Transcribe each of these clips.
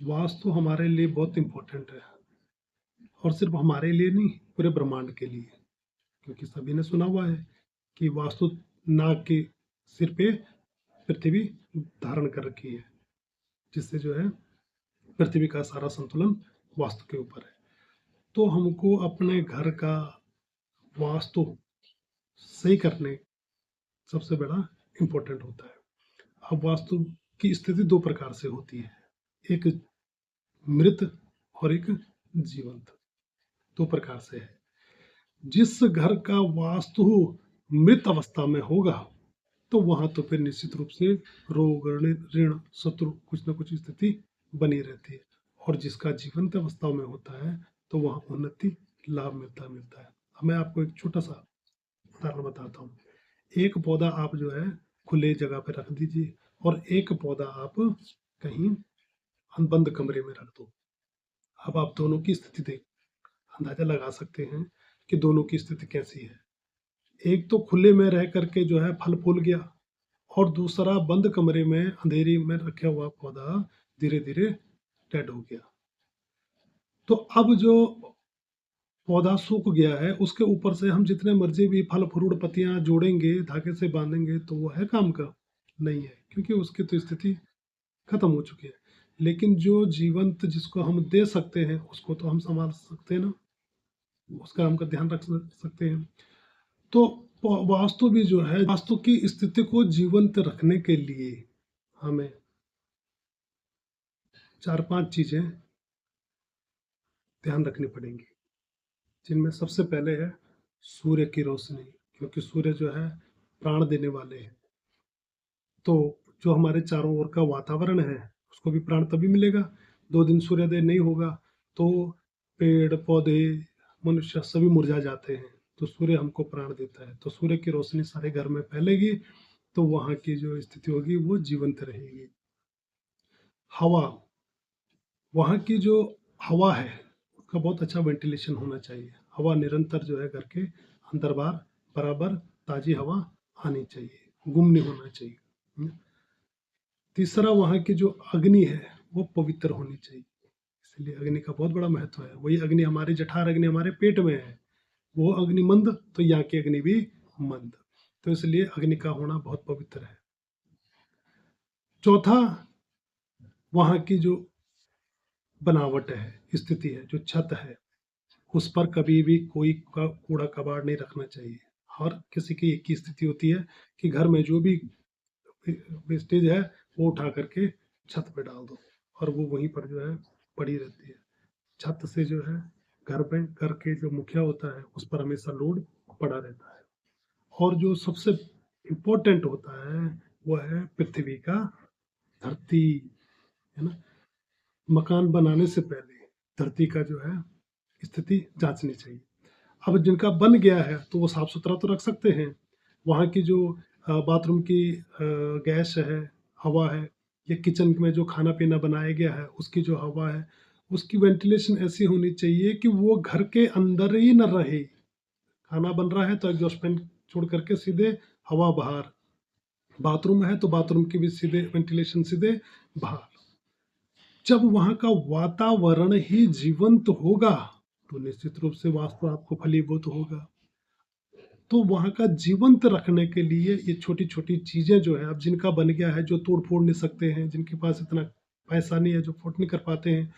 वास्तु हमारे लिए बहुत इम्पोर्टेंट है और सिर्फ हमारे लिए नहीं, पूरे ब्रह्मांड के लिए। क्योंकि सभी ने सुना हुआ है कि वास्तु नाग के सिर पे पृथ्वी धारण कर रखी है, जिससे जो है पृथ्वी का सारा संतुलन वास्तु के ऊपर है। तो हमको अपने घर का वास्तु सही करने सबसे बड़ा इम्पोर्टेंट होता है। अब वास्तु की स्थिति दो प्रकार से होती है, एक मृत और एक जीवंत। दो प्रकार से है। जिस घर का वास्तु मृत अवस्था में होगा तो वहां तो फिर निश्चित रूप से रोग ऋण शत्रु कुछ ना कुछ स्थिति बनी रहती है, और जिसका जीवंत अवस्था में होता है तो वहां उन्नति लाभ मिलता है। अब मैं आपको एक छोटा सा उदाहरण बताता हूँ। एक पौधा आप जो है खुले जगह पे रख दीजिए और एक पौधा आप कहीं बंद कमरे में रख दो। अब आप दोनों की स्थिति देख अंदाजा लगा सकते हैं कि दोनों की स्थिति कैसी है। एक तो खुले में रह करके जो है फल फूल गया, और दूसरा बंद कमरे में अंधेरी में रखा हुआ पौधा धीरे धीरे डेड हो गया। तो अब जो पौधा सूख गया है उसके ऊपर से हम जितने मर्जी भी फल फ्रूट पत्तियां जोड़ेंगे, धागे से बांधेंगे, तो वो है काम का नहीं है, क्योंकि उसकी तो स्थिति खत्म हो चुकी है। लेकिन जो जीवंत जिसको हम दे सकते हैं उसको तो हम संभाल सकते हैं ना, उसका हम ध्यान रख सकते हैं। तो वास्तु भी जो है, वास्तु की स्थिति को जीवंत रखने के लिए हमें 4-5 चीजें ध्यान रखनी पड़ेंगी, जिनमें सबसे पहले है सूर्य की रोशनी। क्योंकि सूर्य जो है प्राण देने वाले हैं, तो जो हमारे चारों ओर का वातावरण है उसको भी प्राण तभी मिलेगा। 2 दिन सूर्योदय नहीं होगा तो पेड़ पौधे मनुष्य सभी मुरझा जाते हैं। तो सूर्य हमको प्राण देता है, तो सूर्य की रोशनी सारे घर में फैलेगी तो वहाँ की जो स्थिति होगी वो जीवंत रहेगी। हवा, वहाँ की जो हवा है उसका बहुत अच्छा वेंटिलेशन होना चाहिए। हवा निरंतर जो है घर के अंदर बाहर बराबर ताजी हवा आनी चाहिए, गुम नहीं होना चाहिए। तीसरा, वहाँ की जो अग्नि है वो पवित्र होनी चाहिए, इसलिए अग्नि का बहुत बड़ा महत्व है। वही अग्नि, हमारी जठार अग्नि हमारे पेट में है, वो अग्नि मंद तो यहाँ की अग्नि भी मंद, तो इसलिए अग्नि का होना बहुत पवित्र है। चौथा, वहाँ की जो बनावट है, स्थिति है, जो छत है, उस पर कभी भी कोई कूड़ा कबाड़ नहीं रखना चाहिए। हर किसी की एक ही स्थिति होती है कि घर में जो भी वेस्टेज है वो उठा करके छत पे डाल दो, और वो वहीं पर जो है पड़ी रहती है। छत से जो है घर में घर के जो मुखिया होता है उस पर हमेशा लोड पड़ा रहता है। और जो सबसे इम्पोर्टेंट होता है वो है पृथ्वी का, धरती, है ना। मकान बनाने से पहले धरती का जो है स्थिति जांचनी चाहिए। अब जिनका बन गया है तो वो साफ सुथरा तो रख सकते हैं। वहाँ की जो बाथरूम की गैस है, हवा है, या किचन में जो खाना पीना बनाया गया है उसकी जो हवा है, उसकी वेंटिलेशन ऐसी होनी चाहिए कि वो घर के अंदर ही न रहे। खाना बन रहा है तो एग्जॉस्ट फैन छोड़ करके सीधे हवा बाहर, बाथरूम है तो बाथरूम की भी सीधे वेंटिलेशन सीधे बाहर। जब वहाँ का वातावरण ही जीवंत होगा तो निश्चित रूप से वास्तु आपको फलीभूत होगा। तो वहाँ का जीवंत रखने के लिए ये छोटी छोटी चीजें जो है, अब जिनका बन गया है, जो तोड़ फोड़ नहीं सकते हैं, जिनके पास इतना पैसा नहीं है, जो फोड़ नहीं कर पाते हैं,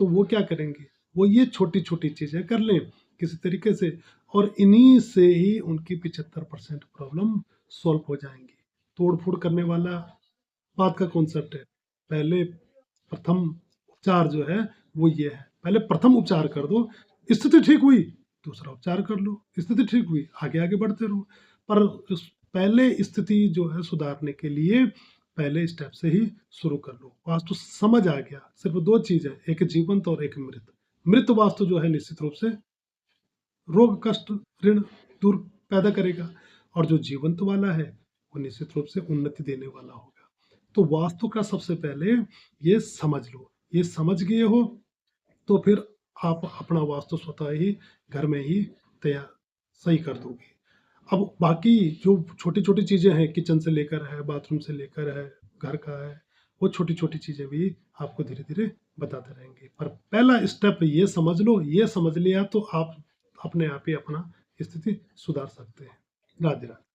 तो वो क्या करेंगे, वो ये छोटी छोटी चीजें कर लें किसी तरीके से, और इन्हीं से ही उनकी 75% प्रॉब्लम सॉल्व हो जाएंगी। तोड़ फोड़ करने वाला बात का कॉन्सेप्ट है। पहले प्रथम उपचार जो है वो ये है, पहले प्रथम उपचार कर दो, स्थिति ठीक हुई दूसरा उपचार कर लो, स्थिति ठीक हुई आगे आगे बढ़ते रहो। पर पहले स्थिति जो है सुधारने के लिए पहले स्टेप से ही शुरू कर लो। वास्तु समझ आ गया, सिर्फ दो चीज है, एक जीवंत और एक मृत। मृत वास्तु जो है निश्चित रूप से रोग कष्ट ऋण दूर पैदा करेगा, और जो जीवंत वाला है वो निश्चित रूप से उन्नति देने वाला होगा। तो वास्तु का सबसे पहले ये समझ लो, ये समझ गए हो तो फिर आप अपना वास्तु स्वतः ही घर में ही तैयार सही कर दोगे। अब बाकी जो छोटी छोटी चीजें हैं, किचन से लेकर है, बाथरूम से लेकर है, घर का है, वो छोटी छोटी चीजें भी आपको धीरे धीरे बताते रहेंगे। पर पहला स्टेप ये समझ लो, ये समझ लिया तो आप अपने आप ही अपना स्थिति सुधार सकते हैं। राधे राधे।